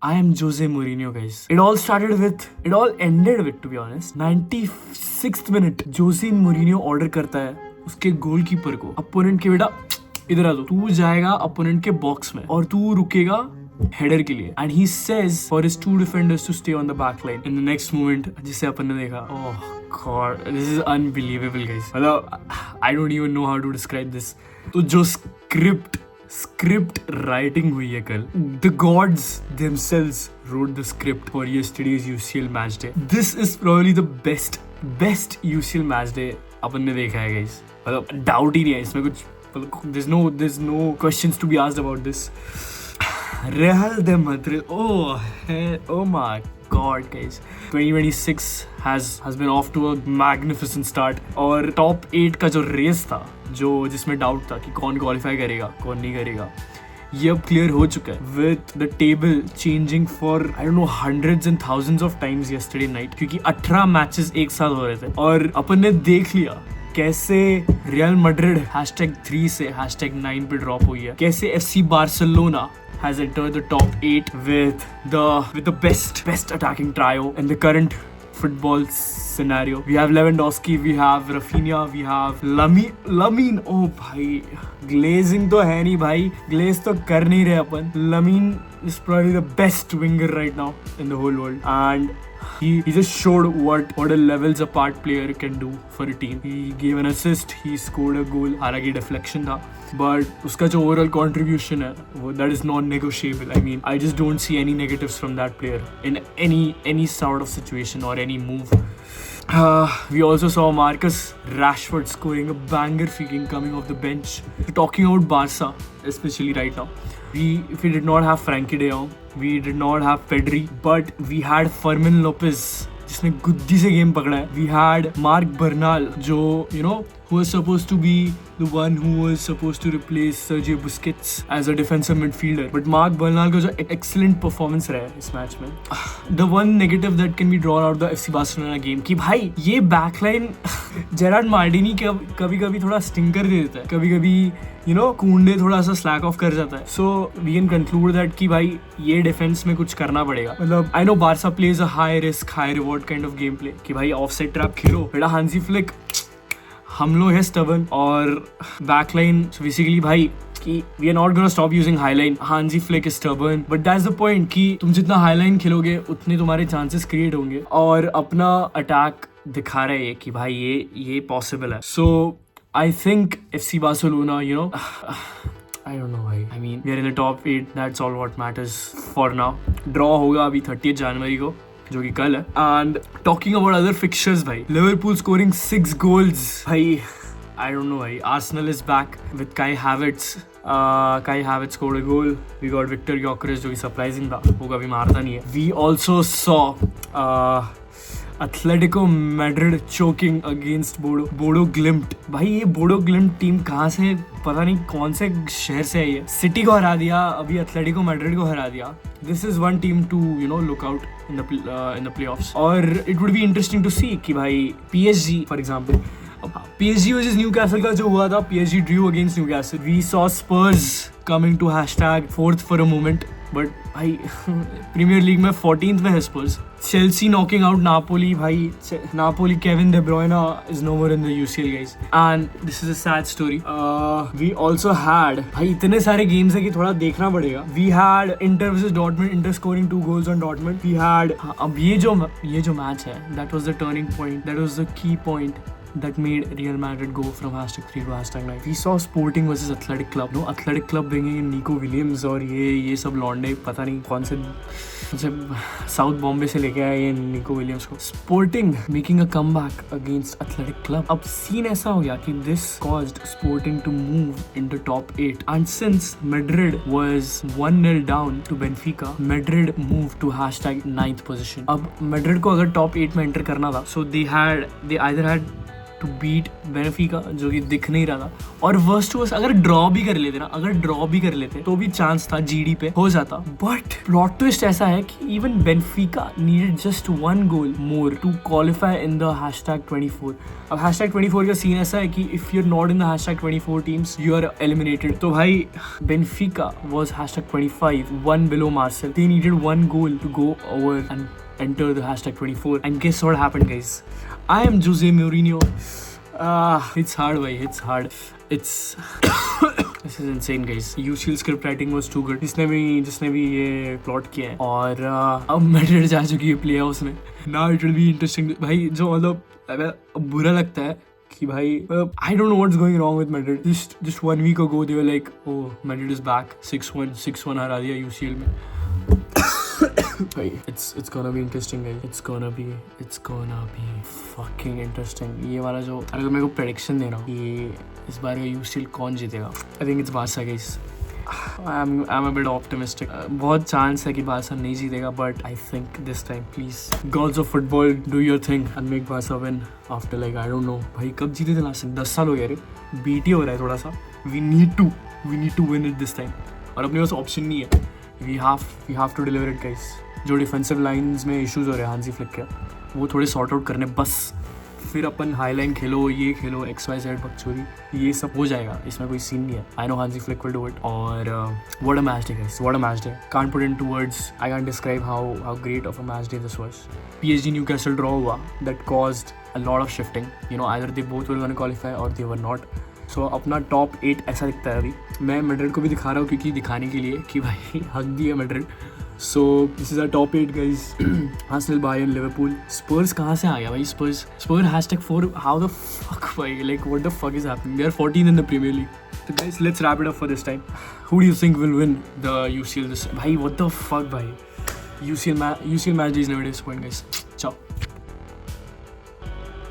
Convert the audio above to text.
I am Jose Mourinho, guys. It all ended with, to be honest, 96th minute. Jose Mourinho order करता है उसके goalkeeper को, opponent के बेटा इधर आ, तू जाएगा अपोनेंट के बॉक्स में और तू रुकेगा हेडर के लिए. And he says for his two defenders to stay on the back line. In the next moment जिसे अपन ने देखा, oh god, this is unbelievable guys. मतलब I don't even know how to describe this. तो जो script writing हुई है कल, the gods themselves wrote the script for yesterday's UCL match day. This is probably the best UCL match day अपन ने देखा है guys. मतलब डाउट ही नहीं है इसमें कुछ. there's no questions to be asked about this. Real de Madrid, oh my God guys, 2026 has been off to a magnificent start. और top 8 का जो रेस था, जिसमें डाउट था कि कौन क्वालिफाई करेगा कौन नहीं करेगा, ये अब क्लियर हो चुका है. With the table changing for I don't know hundreds and thousands of times yesterday night, क्योंकि 18 मैचेस एक साथ हो रहे थे और अपन ने देख लिया कैसे रियल मैड्रिड #3 से #9 पे ड्रॉप हुई है, कैसे FC Barcelona has entered the top 8 with the best attacking trio in the current football scenario. We have Lewandowski, we have Rafinha, we have Lamine. Oh भाई, glazing तो है नहीं भाई, glaze तो कर नहीं रहे अपन. Lamine is probably the best winger right now in the whole world, and he just showed what a levels apart player can do for a team. He gave an assist, he scored a goal. हालांकि deflection था, but उसका जो overall contribution है वो that is non-negotiable. I mean, I just don't see any negatives from that player in any sort of situation or any move. We also saw Marcus Rashford scoring a banger free kick coming off the bench. Talking about Barca, especially right now, we did not have Frankie de Jong, we did not have Pedri, but we had Fermin Lopez जिसने गुद्दी से game पकड़ा है. We had Marc Bernal, जो who was supposed to be the one who was supposed to replace Sergio Busquets as a defensive midfielder, but Marc Bernal का जो excellent performance रहा है इस मैच में. The one negative that can be drawn out of the FC Barcelona game कि भाई ये backline Gerrard Martini कभी थोड़ा स्टिंकर दे देता है, कभी कुंडे थोड़ा सा स्लैक ऑफ कर जाता है. So we can conclude that कि भाई ये डिफेंस में कुछ करना पड़ेगा. मतलब I know Barca plays a high risk high reward kind of game play कि भाई ऑफसाइड ट्रैप खेलो बेटा. हांसी फ्लिक हम लोग है स्टबर्न और बैकलाइन बेसिकली भाई कि we are not gonna stop using high line. Hansi Flick is stubborn, but that's the point कि तुम जितना हाईलाइन खेलोगे उतने तुम्हारे चांसेस क्रिएट होंगे और अपना अटैक दिखा रहे हैं कि भाई ये पॉसिबल है. सो I think FC Barcelona, I don't know. I mean, we are in the top 8. That's all what matters for now. Draw होगा अभी 30th जनवरी को, जो कि कल है. And talking about other fixtures, भाई, Liverpool scoring 6 goals. भाई, I don't know. भाई, Arsenal is back with Kai Havertz. Kai Havertz scored a goal. We got Victor Gyökeres, जो कि surprising था. वो कभी मारता नहीं है. We also saw Atletico Madrid choking against Bodo Glimt. भाई ये Bodo Glimt टीम कहाँ से, पता नहीं कौन से शहर से है ये. सिटी को हरा दिया, अभी Atletico Madrid को हरा दिया. This is one team to look out in the playoffs. और it would be interesting to see कि भाई PSG for example, PSG versus Newcastle का जो हुआ था, PSG drew against Newcastle. We saw Spurs coming to #4th for a moment. But भाई Premier League में 14th में है Spurs. Chelsea knocking out Napoli. भाई Napoli Kevin De Bruyne is no more in the UCL guys, and this is a sad story. We also had, भाई इतने सारे games है कि थोड़ा देखना पड़ेगा. We had Inter versus Dortmund, Inter scoring 2 goals on Dortmund. We had अब ये जो मैच है, that was the turning point, that was the key point that made Real Madrid go from #3 to #9. We saw Sporting versus Athletic Club. No, Athletic Club bringing in Nico Williams और ये सब लॉन्डे पता नहीं कौन से south Bombay से लेके आए ये निको विलियम्स को. Sporting making a comeback against Athletic Club. अब सीन ऐसा हो गया कि this caused Sporting to move into top 8, and since Madrid was 1-0 down to Benfica, Madrid moved to #9th position. अब Madrid को अगर top 8 में एंटर करना था, so they either had to beat Benfica, जो कि दिख नहीं रहा था। और वर्स्ट टू वर्स्ट अगर ड्रॉ भी कर लेते तो भी चांस था जीडी पे हो जाता। बट प्लॉट ट्विस्ट ऐसा है कि even Benfica needed just 1 goal more to qualify in the #24। अब #24 का सीन ऐसा है कि if you are not in the #24 teams you are eliminated. तो भाई Benfica was #25, 1 below Marseille. They needed 1 goal to go over and enter the #24. And guess what happened, guys? I am Jose Mourinho. It's hard, bhai. It's hard. It's this is insane, guys. UCL script writing was too good. जिसने भी ये plot किया है और अब Madrid जा चुकी है प्ले हाउस में। Now it will be interesting. भाई जो मतलब बुरा लगता है कि भाई I don't know what's going wrong with Madrid. Just 1 week ago they were like, oh Madrid is back, 6-1 हरा दिया UCL में। It's gonna be interesting, guys. It's gonna be fucking interesting. ये वाला जो अगर मेरे को प्रेडिक्शन देना हो ये इस बार का UCL कौन जीतेगा, I think it's Barca, guys. I'm a bit optimistic. बहुत चांस है कि बारसा नहीं जीतेगा, but I think this time, please, gods of football, do your thing and make Barca win after like I don't know. भाई कब जीते थे last 10 साल हो गए रे, बीटी हो रहा है थोड़ा सा। We need to win it this time. और अपने पास ऑप्शन नहीं है, we have to deliver it, guys. जो डिफेंसिव लाइंस में इश्यूज हो रहे हैं हांसी फ्लिक के, वो थोड़े सॉर्ट आउट करने बस, फिर अपन हाई लाइन खेलो, ये खेलो, XYZ बकचोदी, ये सब हो जाएगा, इसमें कोई सीन नहीं है। I know Hansi Flick will do it. और what a match day, guys, what a match day. Can't put into words, I can't describe how great of a match day this was. PSG Newcastle draw हुआ, that caused a lot of shifting, you know, either they both were gonna qualify और they were not. सो अपना top 8 ऐसा दिखता है अभी। मैं Madrid को भी दिखा रहा हूँ क्योंकि दिखाने के लिए कि भाई हक दिया Madrid. So this is our top 8, guys. Arsenal, Bayern, Liverpool. Spurs कहाँ से आ गया भाई? स्पर्स #4, हाउ द फक भाई, like what the fuck is happening? They are 14 in the Premier League. तो guys let's wrap it up for this time. Who do you think will win the UCL this? भाई what the fuck भाई, UCL match is never disappoint, guys.